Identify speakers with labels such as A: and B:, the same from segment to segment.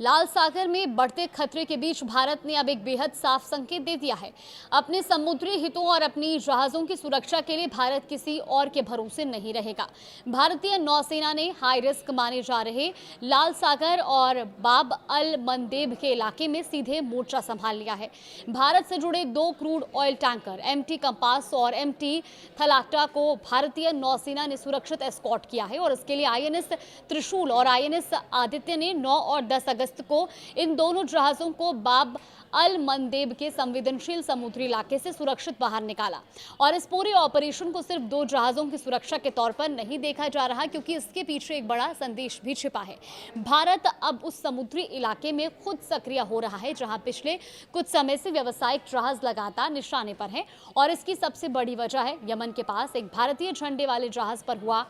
A: लाल सागर में बढ़ते खतरे के बीच भारत ने अब एक बेहद साफ संकेत दे दिया है। अपने समुद्री हितों और अपनी जहाजों की सुरक्षा के लिए भारत किसी और के भरोसे नहीं रहेगा। भारतीय नौसेना ने हाई रिस्क माने जा रहे लाल सागर और बाब अल मंदेब के इलाके में सीधे मोर्चा संभाल लिया है। भारत से जुड़े 2 crude oil tanker MT Compass और एमटी थलाटा को भारतीय नौसेना ने सुरक्षित एस्कॉर्ट किया है और इसके लिए आईएनएस त्रिशूल और आईएनएस आदित्य ने 9 और 10 अगस्त को इन दोनों जहाजों को बाब अल मंदेब के संवेदनशील समुद्री इलाके से सुरक्षित बाहर निकाला। और इस पूरे ऑपरेशन को सिर्फ 2 जहाजों की सुरक्षा के तौर पर नहीं देखा जा रहा, क्योंकि इसके पीछे एक बड़ा संदेश भी छिपा है। भारत अब उस समुद्री इलाके में खुद सक्रिय हो रहा है जहां पिछले कुछ समय से व्यावसायिक जहाज लगातार निशाने पर हैं। और इसकी सबसे बड़ी वजह है यमन के पास एक भारतीय झंडे वाले जहाज पर हुआ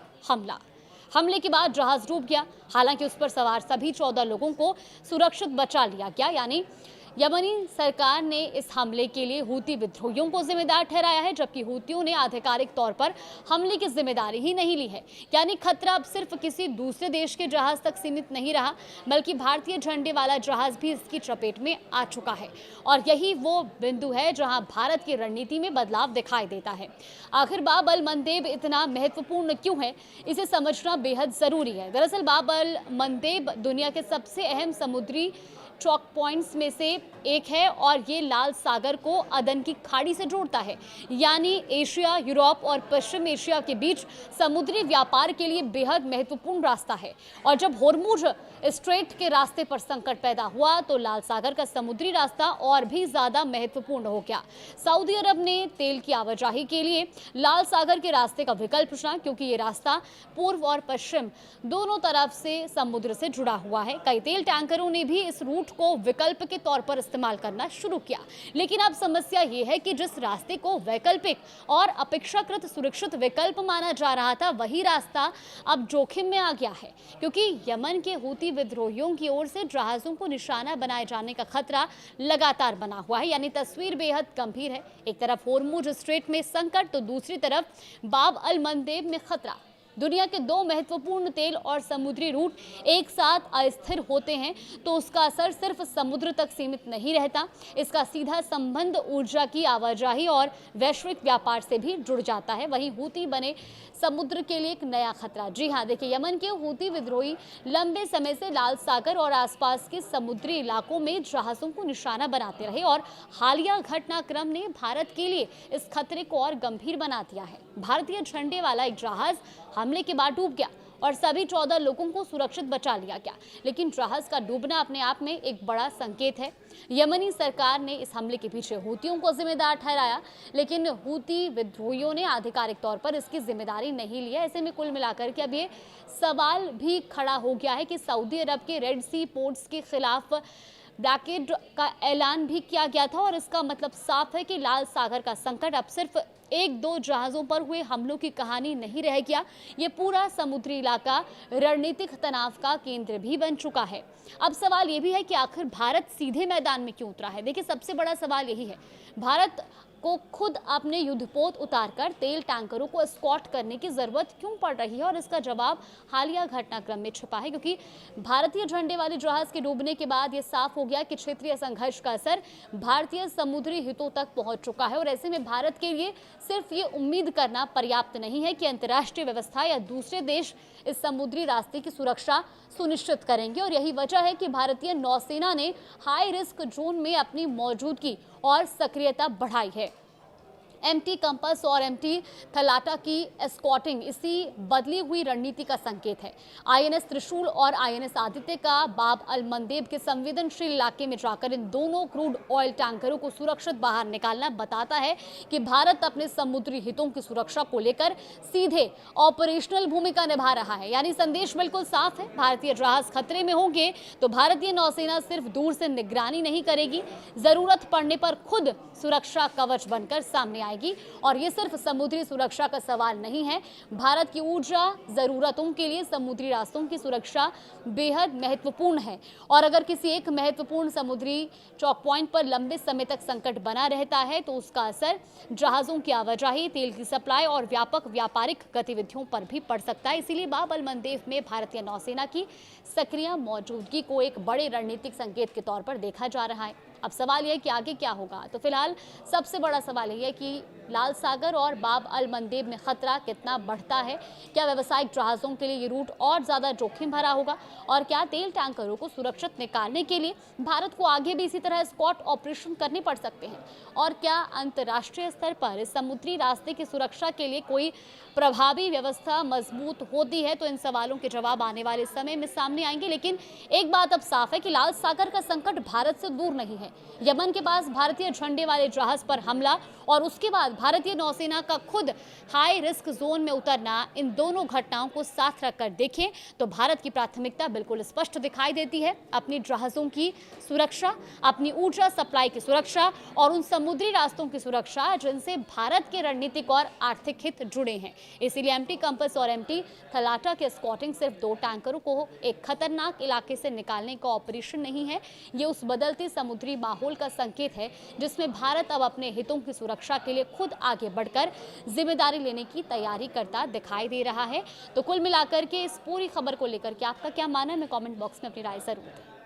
A: हमले के बाद जहाज डूब गया। हालांकि उस पर सवार सभी 14 लोगों को सुरक्षित बचा लिया गया। यानी यमनी सरकार ने इस हमले के लिए हूती विद्रोहियों को जिम्मेदार ठहराया है, जबकि हूतियों ने आधिकारिक तौर पर हमले की जिम्मेदारी ही नहीं ली है। यानी खतरा अब सिर्फ किसी दूसरे देश के जहाज तक सीमित नहीं रहा, बल्कि भारतीय झंडे वाला जहाज भी इसकी चपेट में आ चुका है। और यही वो बिंदु है जहां भारत की रणनीति में बदलाव दिखाई देता है। आखिर बाब अल मंदेब इतना महत्वपूर्ण क्यों है, इसे समझना बेहद जरूरी है। दरअसल बाब अल मंदेब दुनिया के सबसे अहम समुद्री चौक पॉइंट्स में से एक है और ये लाल सागर को अदन की खाड़ी से जोड़ता है। यानी एशिया, यूरोप और पश्चिम एशिया के बीच समुद्री व्यापार के लिए बेहद महत्वपूर्ण रास्ता है। और जब होर्मुज स्ट्रेट के रास्ते पर संकट पैदा हुआ तो लाल सागर का समुद्री रास्ता और भी ज्यादा महत्वपूर्ण हो गया। सऊदी अरब ने तेल की आवाजाही के लिए लाल सागर के रास्ते का विकल्प चुना, क्योंकि ये रास्ता पूर्व और पश्चिम दोनों तरफ से समुद्र से जुड़ा हुआ है। कई तेल टैंकरों ने भी इस रूट को विकल्प के तौर पर इस्तेमाल करना शुरू किया। लेकिन अब समस्या यह है कि जिस रास्ते को वैकल्पिक और अपेक्षाकृत सुरक्षित विकल्प माना जा रहा था, वही रास्ता अब जोखिम में आ गया है, क्योंकि यमन के हूती विद्रोहियों की ओर से जहाजों को निशाना बनाए जाने का खतरा लगातार बना हुआ है। यानी तस्वीर बेहद गंभीर है। एक तरफ होर्मुज स्ट्रेट में संकट तो दूसरी तरफ बाब अल मंदेब में खतरा। दुनिया के 2 महत्वपूर्ण तेल और समुद्री रूट एक साथ अस्थिर होते हैं तो उसका असर सिर्फ समुद्र तक सीमित नहीं रहता। इसका सीधा संबंध ऊर्जा की आवाजाही और वैश्विक व्यापार से भी जुड़ जाता है। वहीं हूती बने समुद्र के लिए एक नया खतरा। जी हाँ, देखिए, यमन के हूती विद्रोही लंबे समय से लाल सागर और आसपास के समुद्री इलाकों में जहाजों को निशाना बनाते रहे और हालिया घटनाक्रम ने भारत के लिए इस खतरे को और गंभीर बना दिया है। भारतीय झंडे वाला एक जहाज हमले के बाद डूब गया और सभी 14 लोगों को सुरक्षित बचा लिया गया। लेकिन जहाज का डूबना अपने आप में एक बड़ा संकेत है। यमनी सरकार ने इस हमले के पीछे हूतियों को जिम्मेदार ठहराया, लेकिन हूती विद्रोहियों ने आधिकारिक तौर पर इसकी जिम्मेदारी नहीं ली है। ऐसे में कुल मिलाकर के अब ये सवाल भी खड़ा हो गया है कि सऊदी अरब के रेड सी पोर्ट्स के खिलाफ ब्लॉकेड का ऐलान भी किया गया था और इसका मतलब साफ है कि लाल सागर का संकट अब सिर्फ 1-2 जहाजों पर हुए हमलों की कहानी नहीं रह गया। ये पूरा समुद्री इलाका रणनीतिक तनाव का केंद्र भी बन चुका है। अब सवाल ये भी है कि आखिर भारत सीधे मैदान में क्यों उतरा है। देखिए, सबसे बड़ा सवाल यही है, भारत को खुद अपने युद्धपोत उतारकर तेल टैंकरों को एस्कॉर्ट करने की जरूरत क्यों पड़ रही है। और इसका जवाब हालिया घटनाक्रम में छिपा है, क्योंकि भारतीय झंडे वाले जहाज के डूबने के बाद ये साफ हो गया कि क्षेत्रीय संघर्ष का असर भारतीय समुद्री हितों तक पहुंच चुका है। और ऐसे में भारत के लिए सिर्फ ये उम्मीद करना पर्याप्त नहीं है कि अंतर्राष्ट्रीय व्यवस्था या दूसरे देश इस समुद्री रास्ते की सुरक्षा सुनिश्चित करेंगे। और यही वजह है कि भारतीय नौसेना ने हाई रिस्क जोन में अपनी मौजूदगी और सक्रियता बढ़ाई है। एमटी कंपास और एमटी थलाटा की एस्कॉर्टिंग इसी बदली हुई रणनीति का संकेत है। आईएनएस त्रिशूल और आईएनएस आदित्य का बाब अल मंदेब के संवेदनशील इलाके में जाकर इन दोनों क्रूड ऑयल टैंकरों को सुरक्षित बाहर निकालना बताता है कि भारत अपने समुद्री हितों की सुरक्षा को लेकर सीधे ऑपरेशनल भूमिका निभा रहा है। यानी संदेश बिल्कुल साफ है, भारतीय जहाज खतरे में होंगे तो भारतीय नौसेना सिर्फ दूर से निगरानी नहीं करेगी, जरूरत पड़ने पर खुद सुरक्षा कवच बनकर सामने आएगी। और ये सिर्फ समुद्री सुरक्षा का सवाल नहीं है, भारत की ऊर्जा जरूरतों के लिए समुद्री रास्तों की सुरक्षा बेहद महत्वपूर्ण है। और अगर किसी एक महत्वपूर्ण समुद्री चौक पॉइंट पर लंबे समय तक संकट बना रहता है तो उसका असर जहाजों की आवाजाही, तेल की सप्लाई और व्यापक व्यापारिक गतिविधियों पर भी पड़ सकता है। इसीलिए बाब अल मंदेब में भारतीय नौसेना की सक्रिय मौजूदगी को एक बड़े रणनीतिक संकेत के तौर पर देखा जा रहा है। अब सवाल यह है कि आगे क्या होगा। तो फिलहाल सबसे बड़ा सवाल यह है कि लाल सागर और बाब अल मंदेब में खतरा कितना बढ़ता है। क्या व्यावसायिक जहाज़ों के लिए ये रूट और ज़्यादा जोखिम भरा होगा, और क्या तेल टैंकरों को सुरक्षित निकालने के लिए भारत को आगे भी इसी तरह स्क्वाड ऑपरेशन करने पड़ सकते हैं, और क्या अंतर्राष्ट्रीय स्तर पर इस समुद्री रास्ते की सुरक्षा के लिए कोई प्रभावी व्यवस्था मजबूत होती है। तो इन सवालों के जवाब आने वाले समय में सामने आएंगे। लेकिन एक बात अब साफ है कि लाल सागर का संकट भारत से दूर नहीं है। यमन के पास भारतीय झंडे वाले जहाज पर हमला और उसके बाद भारतीय नौसेना का खुद हाई रिस्क जोन में उतरना, इन दोनों घटनाओं को साथ रखकर देखें तो भारत की प्राथमिकता बिल्कुल स्पष्ट दिखाई देती है। अपनी जहाजों की सुरक्षा, अपनी ऊर्जा सप्लाई की सुरक्षा और उन समुद्री रास्तों की सुरक्षा जिनसे भारत के रणनीतिक और आर्थिक हित जुड़े हैं। इसीलिए एमटी कंपस और एमटी थलाटा के स्क्वाटिंग सिर्फ 2 टैंकरों को एक खतरनाक इलाके से निकालने का ऑपरेशन नहीं है, ये उस बदलते समुद्री माहौल का संकेत है जिसमें भारत अब अपने हितों की सुरक्षा के लिए खुद आगे बढ़कर जिम्मेदारी लेने की तैयारी करता दिखाई दे रहा है। तो कुल मिलाकर के इस पूरी खबर को लेकर के आपका क्या मानना है, मैं कमेंट बॉक्स में अपनी राय जरूर दें।